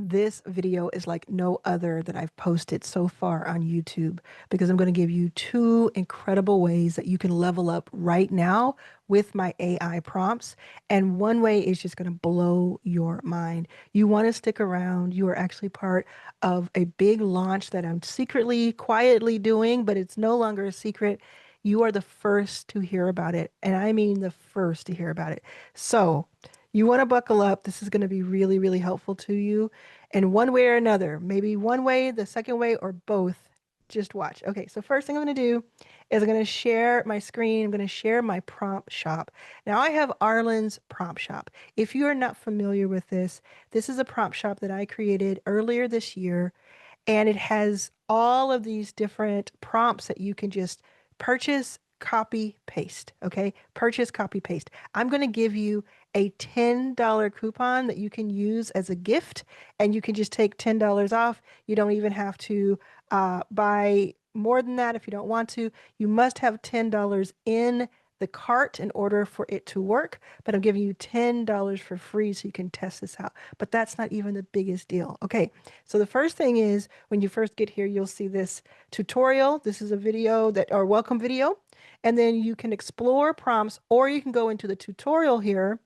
this video is like no other that I've posted so far on YouTube because I'm going to give you two incredible ways that you can level up right now with my AI prompts. And one way is just going to blow your mind. You want to stick around. You are actually part of a big launch that I'm secretly, quietly doing, but it's no longer a secret. You are the first to hear about it. And I mean the first to hear about it. So, you want to buckle up. This is going to be really, really helpful to you in one way or another. Maybe one way, the second way, or both. Just watch. Okay, so first thing I'm going to do is I'm going to share my screen. I'm going to share my prompt shop. Now I have Arlan's prompt shop. If you are not familiar with this is a prompt shop that I created earlier this year, and it has all of these different prompts that you can just purchase, copy, paste. Okay, purchase, copy, paste. I'm going to give you a $10 coupon that you can use as a gift, and you can just take $10 off. You don't even have to buy more than that if you don't want to. You must have $10 in the cart in order for it to work, but I'm giving you $10 for free so you can test this out. But that's not even the biggest deal. Okay, so the first thing is when you first get here, you'll see this tutorial. This is a video that, or welcome video, and then you can explore prompts, or you can go into the tutorial here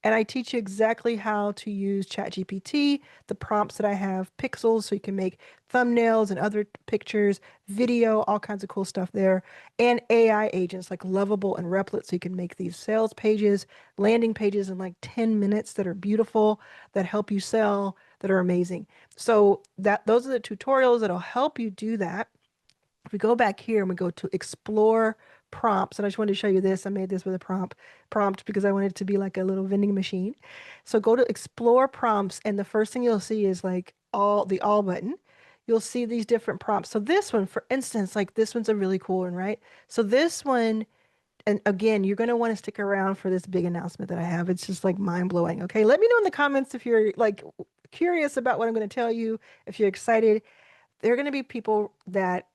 and I teach you exactly how to use ChatGPT, the prompts that I have, pixels, so you can make thumbnails and other pictures, video, all kinds of cool stuff there, and AI agents like Lovable and Replit, so you can make these sales pages, landing pages in like 10 minutes that are beautiful, that help you sell, that are amazing. So those are the tutorials that'll help you do that. If we go back here and we go to explore prompts, and I just wanted to show you this. I made this with a prompt because I wanted it to be like a little vending machine. So go to explore prompts, and the first thing you'll see is like all button. You'll see these different prompts. So this one, for instance, like this one's a really cool one, right? So this one, and again, you're going to want to stick around for this big announcement that I have. It's just like mind blowing. Okay. Let me know in the comments if you're like curious about what I'm going to tell you, if you're excited. There are going to be people that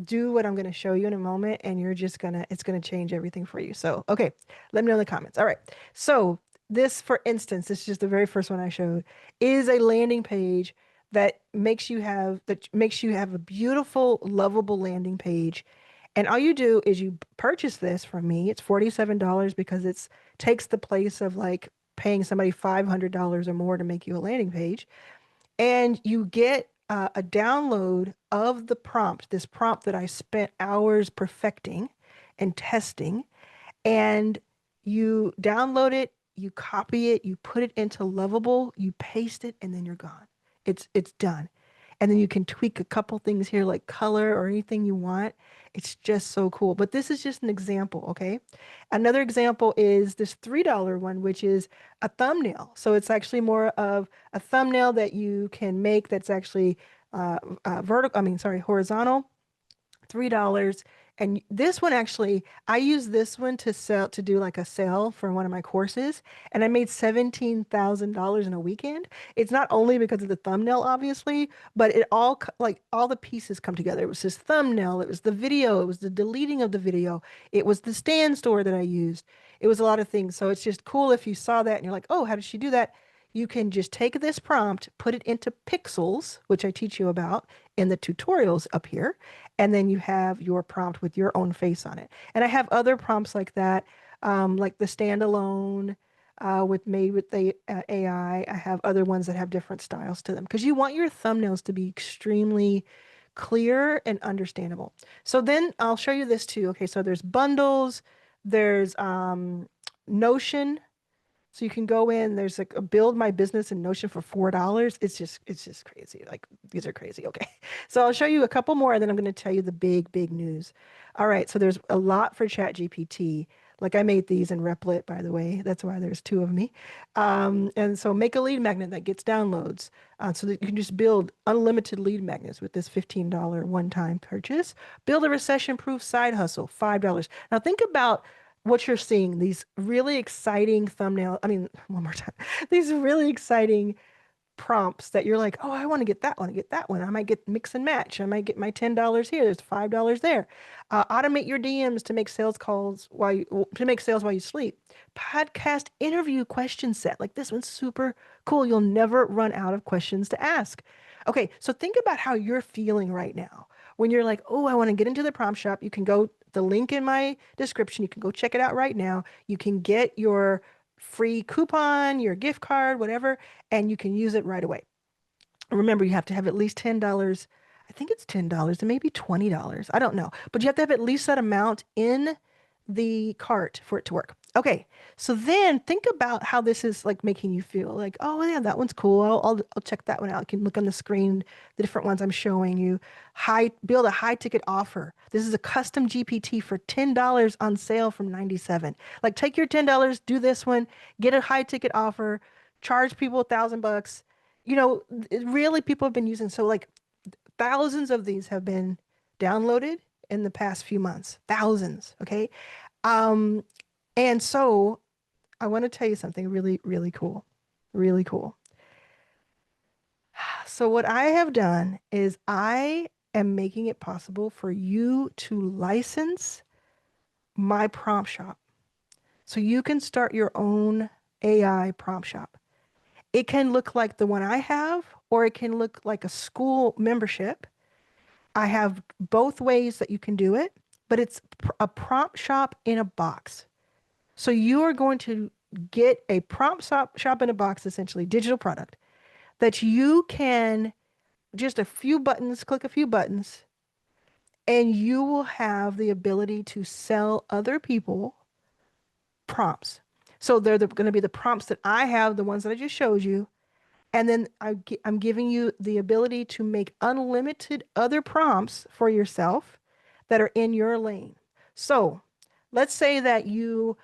do what I'm going to show you in a moment, and it's going to change everything for you. So, okay, let me know in the comments. All right. So this, for instance, this is just the very first one I showed, is a landing page that makes you have a beautiful, lovable landing page. And all you do is you purchase this from me. It's $47 because it's takes the place of like paying somebody $500 or more to make you a landing page. And you get a download of the prompt, this prompt that I spent hours perfecting and testing. And you download it, you copy it, you put it into Lovable, you paste it, and then you're gone. It's done. And then you can tweak a couple things here like color or anything you want. It's just so cool. But this is just an example, okay? Another example is this $3 one, which is a thumbnail. So it's actually more of a thumbnail that you can make that's actually horizontal. $3. And this one actually, I use this one to do like a sale for one of my courses, and I made $17,000 in a weekend. It's not only because of the thumbnail, obviously, but like all the pieces come together. It was this thumbnail, it was the video, it was the deleting of the video, it was the stand store that I used. It was a lot of things. So it's just cool if you saw that and you're like, oh, how did she do that? You can just take this prompt, put it into pixels, which I teach you about in the tutorials up here, and then you have your prompt with your own face on it. And I have other prompts like that, like the standalone made with the AI. I have other ones that have different styles to them because you want your thumbnails to be extremely clear and understandable. So then I'll show you this too. Okay, so there's bundles, there's Notion. So you can go in, there's like a build my business in Notion for $4. It's just crazy. Like these are crazy. Okay. So I'll show you a couple more and then I'm going to tell you the big news. All right. So there's a lot for ChatGPT. Like I made these in Replit, by the way. That's why there's two of me. And so make a lead magnet that gets downloads so that you can just build unlimited lead magnets with this $15 one-time purchase. Build a recession-proof side hustle, $5. Now think about what you're seeing, these really exciting thumbnail, I mean, one more time, these really exciting prompts that you're like, oh, I want to get that one, I get that one. I might get mix and match. I might get my $10 here. There's $5 there. Automate your DMs to make sales calls to make sales while you sleep. Podcast interview question set. Like this one's super cool. You'll never run out of questions to ask. Okay, so think about how you're feeling right now. When you're like, oh, I want to get into the prompt shop, you can go the link in my description. You can go check it out right now. You can get your free coupon, your gift card, whatever, and you can use it right away. Remember, you have to have at least $10. I think it's $10. It may be $20. I don't know. But you have to have at least that amount in the cart for it to work. Okay. So then think about how this is like making you feel like, oh, yeah, that one's cool. I'll check that one out. You can look on the screen, the different ones I'm showing you. Build a high ticket offer. This is a custom GPT for $10 on sale from 97. Like take your $10, do this one, get a high ticket offer, charge people $1,000. Really people have been using, so like thousands of these have been downloaded in the past few months, thousands. Okay. Um, and so I want to tell you something really, really cool, really cool. So what I have done is I am making it possible for you to license my prompt shop. So you can start your own AI prompt shop. It can look like the one I have, or it can look like a school membership. I have both ways that you can do it, but it's a prompt shop in a box. So you are going to get a prompt shop in a box, essentially digital product that you can just a few buttons, click a few buttons, and you will have the ability to sell other people prompts. So they're going to be the prompts that I have, the ones that I just showed you. And then I'm giving you the ability to make unlimited other prompts for yourself that are in your lane. So let's say that you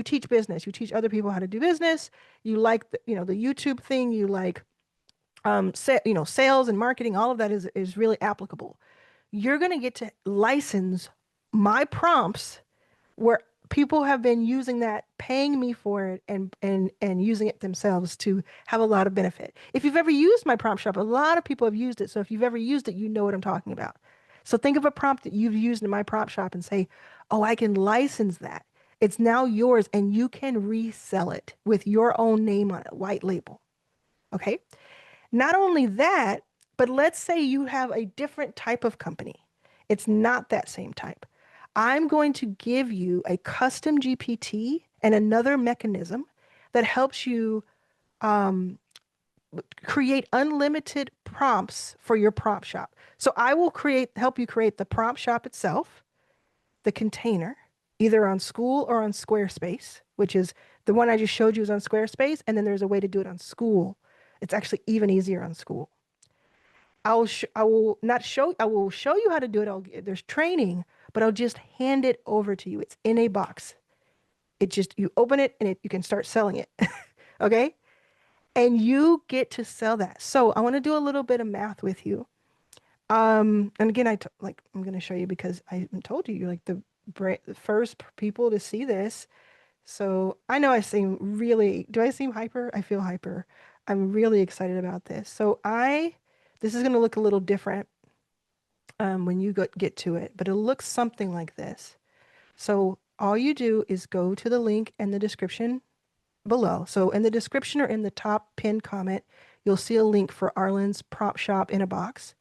teach business, you teach other people how to do business. You like the YouTube thing, you like sales and marketing. All of that is really applicable. You're going to get to license my prompts where people have been using that, paying me for it, and using it themselves to have a lot of benefit. If you've ever used my prompt shop, a lot of people have used it. So if you've ever used it, you know what I'm talking about. So think of a prompt that you've used in my prompt shop and say, oh, I can license that. It's now yours and you can resell it with your own name on it, white label. Okay. Not only that, but let's say you have a different type of company. It's not that same type. I'm going to give you a custom GPT and another mechanism that helps you create unlimited prompts for your prompt shop. So I will help you create the prompt shop itself, the container, either on School or on Squarespace, which is the one I just showed you is on Squarespace. And then there's a way to do it on School. It's actually even easier on School. I will show you how to do it. There's training, but I'll just hand it over to you. It's in a box. You open it and you can start selling it. Okay. And you get to sell that. So I want to do a little bit of math with you. And again, I'm going to show you because I told you, you're like the first people to see this. So I know do I seem hyper? I feel hyper. I'm really excited about this. This is going to look a little different when you get to it, but it looks something like this. So all you do is go to the link in the description below. So in the description or in the top pinned comment, you'll see a link for Arlan's prompt shop in a box.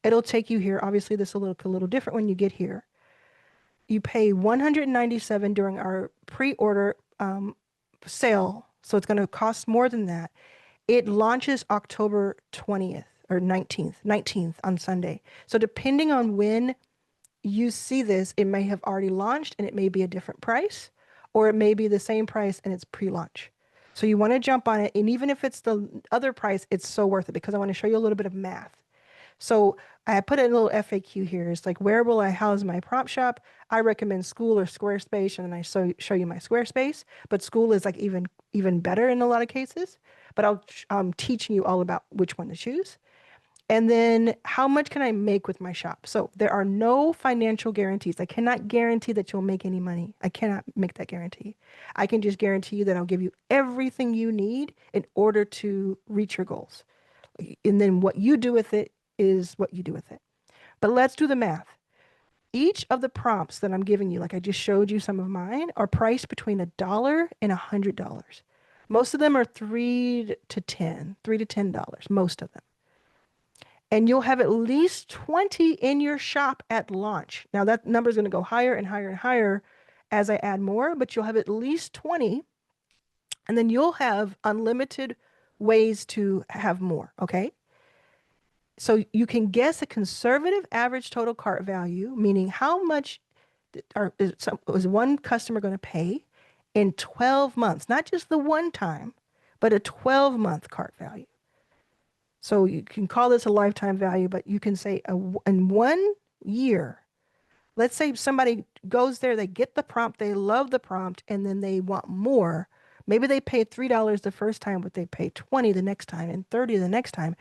It'll take you here. Obviously, this will look a little different when you get here. You pay $197 during our pre-order sale, so it's going to cost more than that. It launches October 20th or 19th on Sunday. So depending on when you see this, it may have already launched and it may be a different price, or it may be the same price and it's pre-launch. So you want to jump on it. And even if it's the other price, it's so worth it because I want to show you a little bit of math. So I put a little FAQ here. It's like, where will I house my prompt shop? I recommend School or Squarespace, and then I show you my Squarespace. But School is like even better in a lot of cases. But I'm teaching you all about which one to choose. And then how much can I make with my shop? So there are no financial guarantees. I cannot guarantee that you'll make any money. I cannot make that guarantee. I can just guarantee you that I'll give you everything you need in order to reach your goals. And then what you do with it is what you do with it. But let's do the math. Each of the prompts that I'm giving you, like I just showed you some of mine, are priced between $1 and $100. Most of them are $3 to $10, most of them. And you'll have at least 20 in your shop at launch. Now that number is going to go higher and higher and higher as I add more, but you'll have at least 20, and then you'll have unlimited ways to have more, okay? So you can guess a conservative average total cart value, meaning how much is one customer going to pay in 12 months, not just the one time, but a 12-month cart value. So you can call this a lifetime value, but you can say in 1 year, let's say somebody goes there, they get the prompt, they love the prompt, and then they want more. Maybe they paid $3 the first time, but they pay 20 the next time and 30 the next time.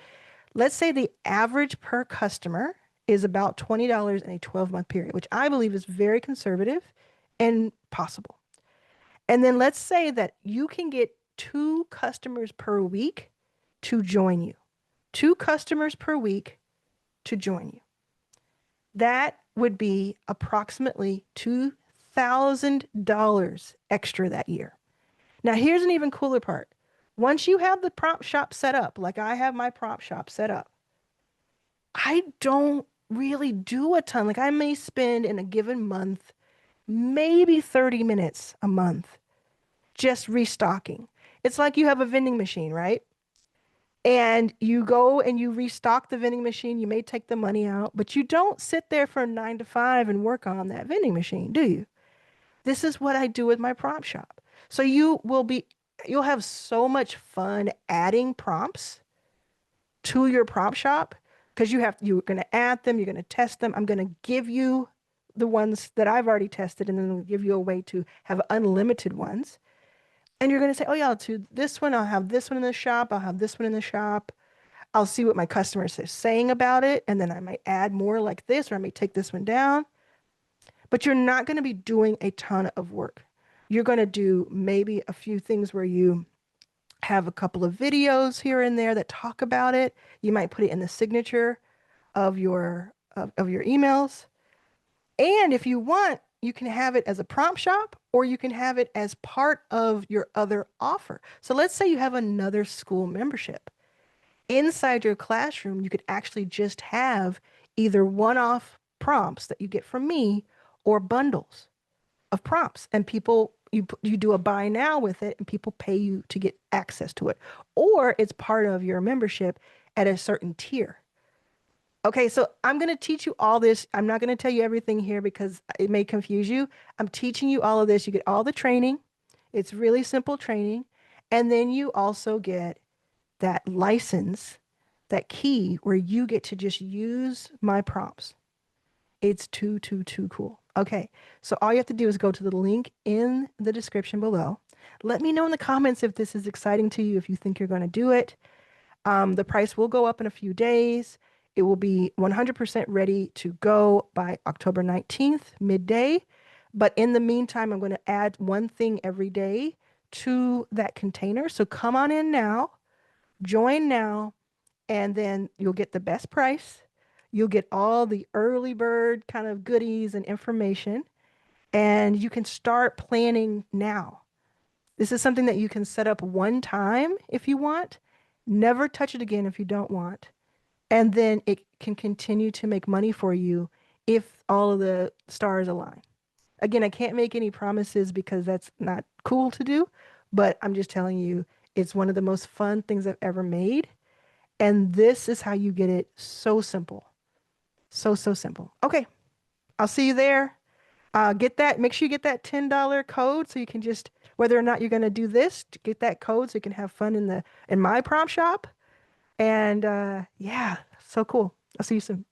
Let's say the average per customer is about $20 in a 12-month period, which I believe is very conservative and possible. And then let's say that you can get 2 customers per week to join you. 2 customers per week to join you. That would be approximately $2,000 extra that year. Now, here's an even cooler part. Once you have the prompt shop set up, like I have my prompt shop set up, I don't really do a ton. Like I may spend in a given month, maybe 30 minutes a month just restocking. It's like you have a vending machine, right? And you go and you restock the vending machine. You may take the money out, but you don't sit there for 9 to 5 and work on that vending machine, do you? This is what I do with my prompt shop. So you'll have so much fun adding prompts to your prompt shop because you're going to add them, you're going to test them. I'm going to give you the ones that I've already tested, and then I'll give you a way to have unlimited ones. And you're going to say, oh, yeah, to this one, I'll have this one in the shop. I'll have this one in the shop. I'll see what my customers are saying about it. And then I might add more like this, or I may take this one down. But you're not going to be doing a ton of work. You're going to do maybe a few things where you have a couple of videos here and there that talk about it. You might put it in the signature of your emails. And if you want, you can have it as a prompt shop, or you can have it as part of your other offer. So let's say you have another school membership. Inside your classroom, you could actually just have either one-off prompts that you get from me or bundles of prompts. And you do a buy now with it, and people pay you to get access to it. Or it's part of your membership at a certain tier. Okay, so I'm going to teach you all this. I'm not going to tell you everything here because it may confuse you. I'm teaching you all of this. You get all the training. It's really simple training. And then you also get that license, that key where you get to just use my prompts. It's too cool. Okay, so all you have to do is go to the link in the description below. Let me know in the comments if this is exciting to you, if you think you're going to do it. The price will go up in a few days. It will be 100% ready to go by October 19th, midday. But in the meantime, I'm going to add one thing every day to that container. So come on in now, join now, and then you'll get the best price. You'll get all the early bird kind of goodies and information, and you can start planning now. This is something that you can set up one time if you want, never touch it again if you don't want. And then it can continue to make money for you if all of the stars align. Again, I can't make any promises because that's not cool to do, but I'm just telling you, it's one of the most fun things I've ever made. And this is how you get it so simple. So simple. Okay, I'll see you there. Make sure you get that $10 code so you can just, whether or not you're going to do this, to get that code so you can have fun in my prompt shop. And yeah, so cool. I'll see you soon.